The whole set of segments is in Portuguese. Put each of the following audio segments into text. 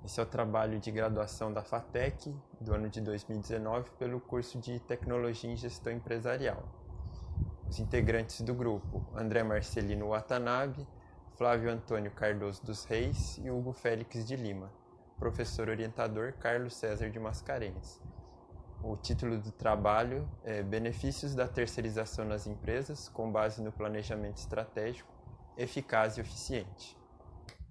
Esse é o trabalho de graduação da FATEC, do ano de 2019, pelo curso de Tecnologia em Gestão Empresarial. Os integrantes do grupo: André Marcelino Watanabe, Flávio Antônio Cardoso dos Reis e Hugo Félix de Lima. Professor orientador Carlos César de Mascarenhas. O título do trabalho é Benefícios da terceirização nas empresas com base no planejamento estratégico, eficaz e eficiente.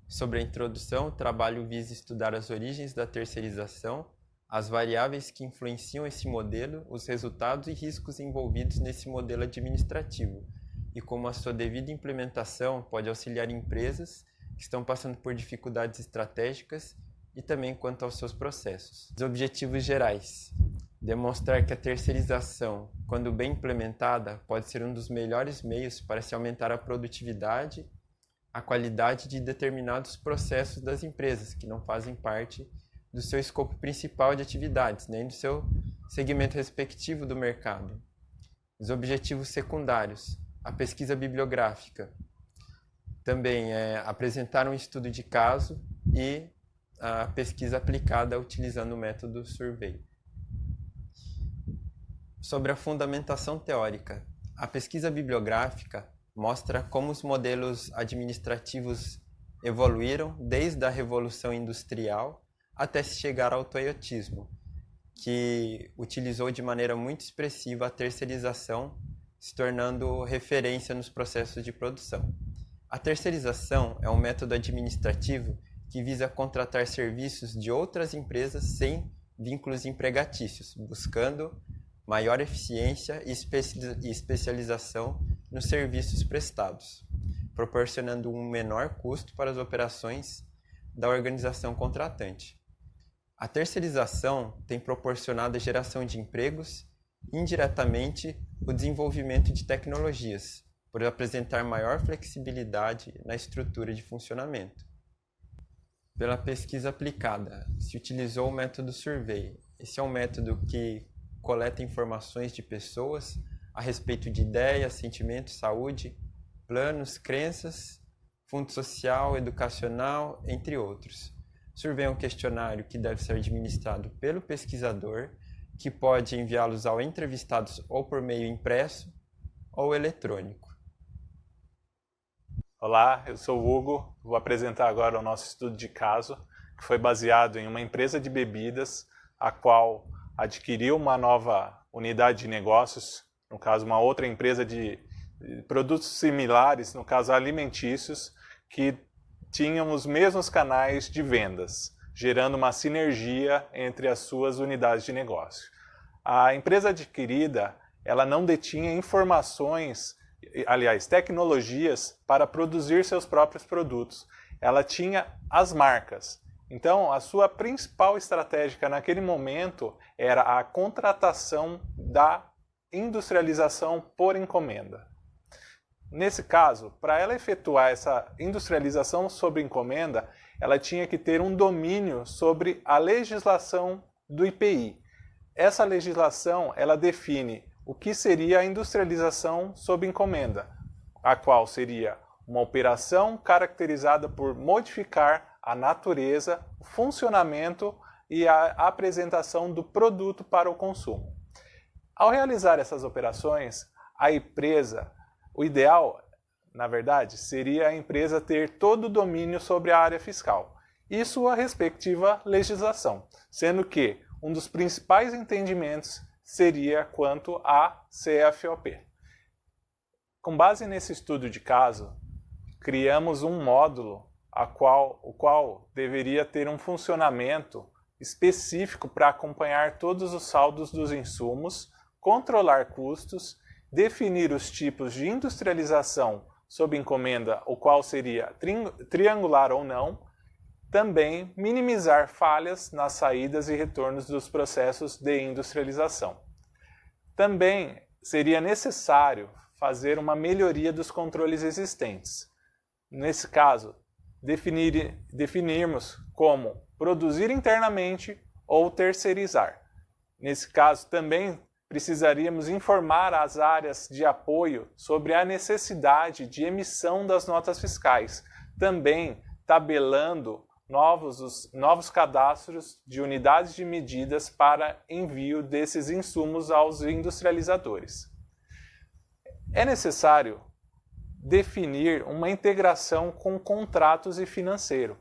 Sobre a introdução, o trabalho visa estudar as origens da terceirização, as variáveis que influenciam esse modelo, os resultados e riscos envolvidos nesse modelo administrativo, e como a sua devida implementação pode auxiliar empresas que estão passando por dificuldades estratégicas e também quanto aos seus processos. Os objetivos gerais: demonstrar que a terceirização, quando bem implementada, pode ser um dos melhores meios para se aumentar a produtividade, a qualidade de determinados processos das empresas que não fazem parte do seu escopo principal de atividades, nem do seu segmento respectivo do mercado. Os objetivos secundários: a pesquisa bibliográfica. Também apresentar um estudo de caso e a pesquisa aplicada utilizando o método Survey. Sobre a fundamentação teórica, a pesquisa bibliográfica mostra como os modelos administrativos evoluíram desde a Revolução Industrial até se chegar ao toyotismo, que utilizou de maneira muito expressiva a terceirização, se tornando referência nos processos de produção. A terceirização é um método administrativo que visa contratar serviços de outras empresas sem vínculos empregatícios, buscando maior eficiência e especialização nos serviços prestados, proporcionando um menor custo para as operações da organização contratante. A terceirização tem proporcionado a geração de empregos e, indiretamente, o desenvolvimento de tecnologias, por apresentar maior flexibilidade na estrutura de funcionamento. Pela pesquisa aplicada, se utilizou o método Survey. Esse é um método que coleta informações de pessoas a respeito de ideias, sentimentos, saúde, planos, crenças, fundo social, educacional, entre outros. Survey é um questionário que deve ser administrado pelo pesquisador, que pode enviá-los ao entrevistados ou por meio impresso ou eletrônico. Olá, eu sou o Hugo, vou apresentar agora o nosso estudo de caso, que foi baseado em uma empresa de bebidas, a qual adquiriu uma nova unidade de negócios, no caso uma outra empresa de produtos similares, no caso alimentícios, que tinham os mesmos canais de vendas, gerando uma sinergia entre as suas unidades de negócio. A empresa adquirida, ela não detinha informações, aliás, tecnologias para produzir seus próprios produtos. Ela tinha as marcas. Então, a sua principal estratégia naquele momento era a contratação da industrialização por encomenda. Nesse caso, para ela efetuar essa industrialização sob encomenda, ela tinha que ter um domínio sobre a legislação do IPI. Essa legislação, ela define o que seria a industrialização sob encomenda, a qual seria uma operação caracterizada por modificar a natureza, o funcionamento e a apresentação do produto para o consumo. Ao realizar essas operações, a empresa, o ideal, na verdade, seria a empresa ter todo o domínio sobre a área fiscal e sua respectiva legislação, sendo que um dos principais entendimentos seria quanto à CFOP. Com base nesse estudo de caso, criamos um módulo o qual deveria ter um funcionamento específico para acompanhar todos os saldos dos insumos, controlar custos, definir os tipos de industrialização sob encomenda, o qual seria triangular ou não, também minimizar falhas nas saídas e retornos dos processos de industrialização. Também seria necessário fazer uma melhoria dos controles existentes. Nesse caso, definirmos como produzir internamente ou terceirizar. Nesse caso, também precisaríamos informar as áreas de apoio sobre a necessidade de emissão das notas fiscais, também tabelando novos cadastros de unidades de medidas para envio desses insumos aos industrializadores. É necessário definir uma integração com contratos e financeiro.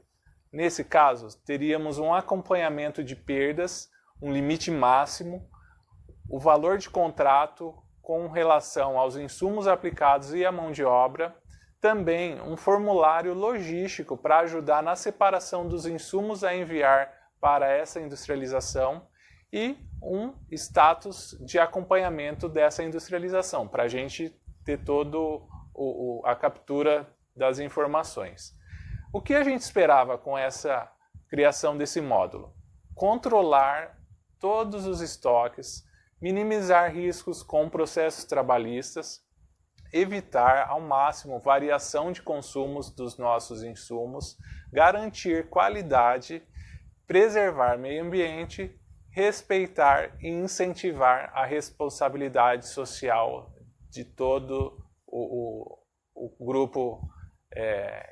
Nesse caso, teríamos um acompanhamento de perdas, um limite máximo, o valor de contrato com relação aos insumos aplicados e à mão de obra, também um formulário logístico para ajudar na separação dos insumos a enviar para essa industrialização e um status de acompanhamento dessa industrialização, para a gente ter todo a captura das informações. O que a gente esperava com essa criação desse módulo? Controlar todos os estoques, minimizar riscos com processos trabalhistas, evitar ao máximo variação de consumos dos nossos insumos, garantir qualidade, preservar meio ambiente, respeitar e incentivar a responsabilidade social de todo o grupo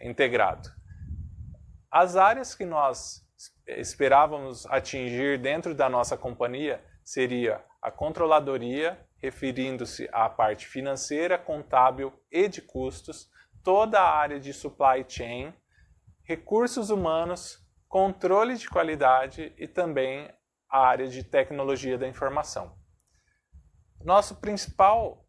integrado. As áreas que nós esperávamos atingir dentro da nossa companhia seria a controladoria, referindo-se à parte financeira, contábil e de custos, toda a área de supply chain, recursos humanos, controle de qualidade e também a área de tecnologia da informação. Nosso principal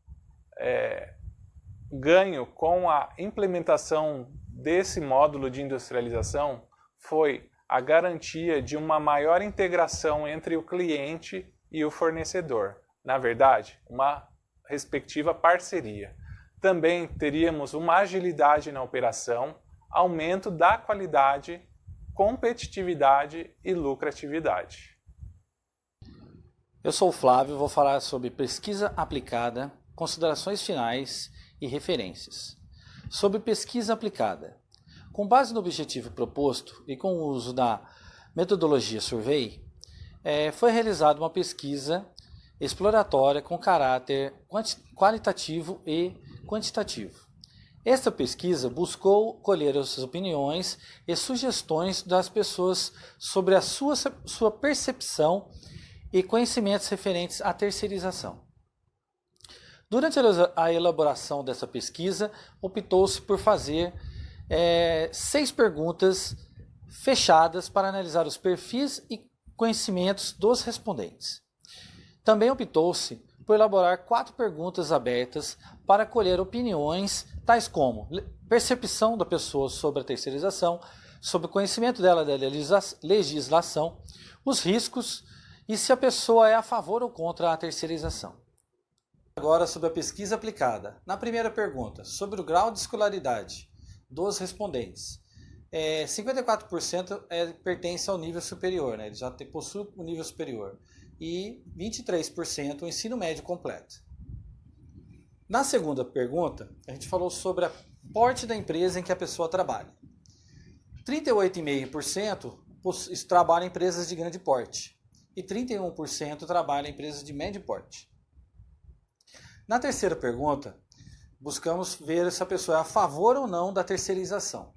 ganho com a implementação desse módulo de industrialização foi a garantia de uma maior integração entre o cliente e o fornecedor. Na verdade, uma respectiva parceria. Também teríamos uma agilidade na operação, aumento da qualidade, competitividade e lucratividade. Eu sou o Flávio, vou falar sobre pesquisa aplicada, considerações finais e referências. Sobre pesquisa aplicada. Com base no objetivo proposto e com o uso da metodologia Survey, foi realizada uma pesquisa exploratória com caráter qualitativo e quantitativo. Esta pesquisa buscou colher as opiniões e sugestões das pessoas sobre a sua percepção e conhecimentos referentes à terceirização. Durante a elaboração dessa pesquisa, optou-se por fazer 6 perguntas fechadas para analisar os perfis e conhecimentos dos respondentes. Também optou-se por elaborar 4 perguntas abertas para colher opiniões, tais como percepção da pessoa sobre a terceirização, sobre o conhecimento dela da legislação, os riscos e se a pessoa é a favor ou contra a terceirização. Agora sobre a pesquisa aplicada. Na primeira pergunta, sobre o grau de escolaridade dos respondentes. 54% pertence ao nível superior, ele já possui o nível superior. E 23% o ensino médio completo. Na segunda pergunta, a gente falou sobre a porte da empresa em que a pessoa trabalha. 38,5% trabalha em empresas de grande porte e 31% trabalha em empresas de médio porte. Na terceira pergunta, buscamos ver se a pessoa é a favor ou não da terceirização.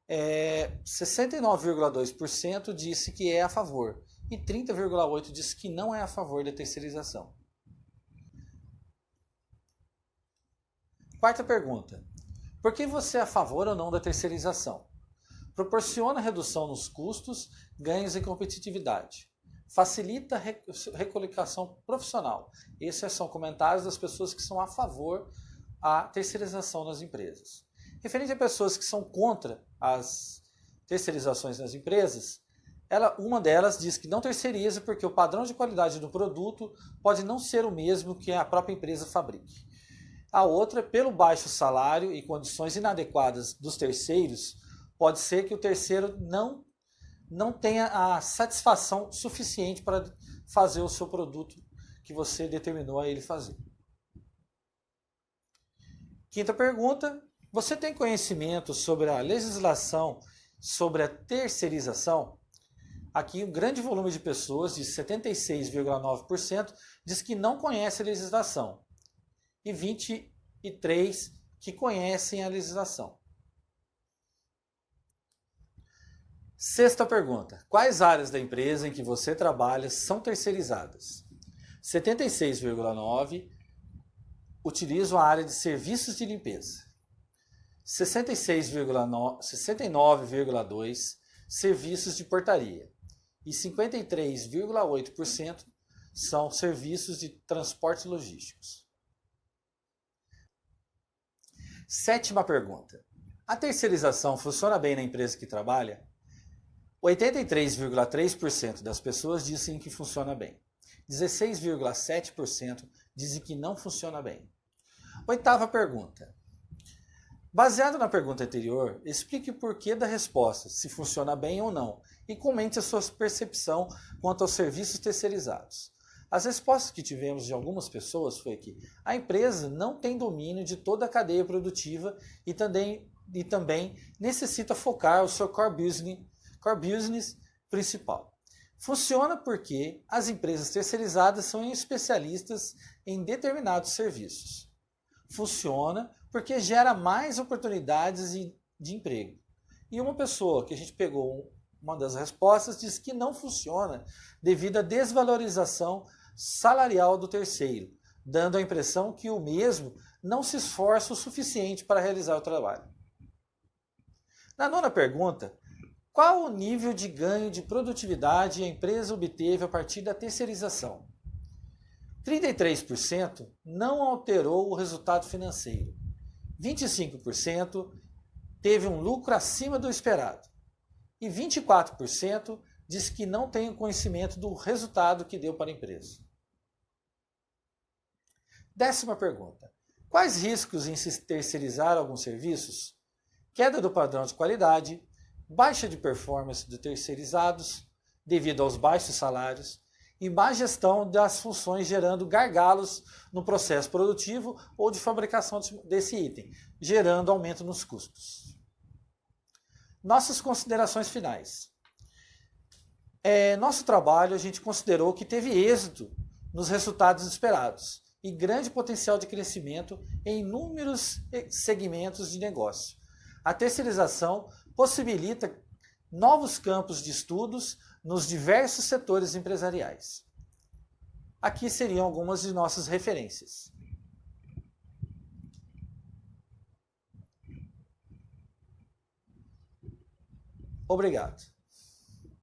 69,2% disse que é a favor e 30,8% disse que não é a favor da terceirização. Quarta pergunta. Por que você é a favor ou não da terceirização? Proporciona redução nos custos, ganhos em competitividade. Facilita a recolocação profissional. Esses são comentários das pessoas que são a favor da terceirização nas empresas. Referente a pessoas que são contra as terceirizações nas empresas, uma delas diz que não terceiriza porque o padrão de qualidade do produto pode não ser o mesmo que a própria empresa fabrique. A outra, pelo baixo salário e condições inadequadas dos terceiros, pode ser que o terceiro não tenha a satisfação suficiente para fazer o seu produto que você determinou a ele fazer. Quinta pergunta. Você tem conhecimento sobre a legislação sobre a terceirização? Aqui um grande volume de pessoas, de 76,9%, diz que não conhece a legislação. E 23% que conhecem a legislação. Sexta pergunta. Quais áreas da empresa em que você trabalha são terceirizadas? 76,9% utilizam a área de serviços de limpeza. 69,2% serviços de portaria. E 53,8% são serviços de transportes logísticos. Sétima pergunta. A terceirização funciona bem na empresa que trabalha? 83,3% das pessoas dizem que funciona bem. 16,7% dizem que não funciona bem. Oitava pergunta. Baseado na pergunta anterior, explique o porquê da resposta, se funciona bem ou não, e comente a sua percepção quanto aos serviços terceirizados. As respostas que tivemos de algumas pessoas foi que a empresa não tem domínio de toda a cadeia produtiva e também necessita focar o seu core business principal. Funciona porque as empresas terceirizadas são especialistas em determinados serviços. Funciona porque gera mais oportunidades de emprego. E uma pessoa que a gente pegou uma das respostas diz que não funciona devido à desvalorização salarial do terceiro, dando a impressão que o mesmo não se esforça o suficiente para realizar o trabalho. Na nona pergunta, qual o nível de ganho de produtividade a empresa obteve a partir da terceirização? 33% não alterou o resultado financeiro. 25% teve um lucro acima do esperado. E 24% diz que não tem conhecimento do resultado que deu para a empresa. Décima pergunta. Quais riscos em se terceirizar alguns serviços? Queda do padrão de qualidade, baixa de performance de terceirizados, devido aos baixos salários, e má gestão das funções gerando gargalos no processo produtivo ou de fabricação desse item, gerando aumento nos custos. Nossas considerações finais. Nosso trabalho a gente considerou que teve êxito nos resultados esperados e grande potencial de crescimento em inúmeros segmentos de negócio. A terceirização possibilita novos campos de estudos nos diversos setores empresariais. Aqui seriam algumas de nossas referências. Obrigado.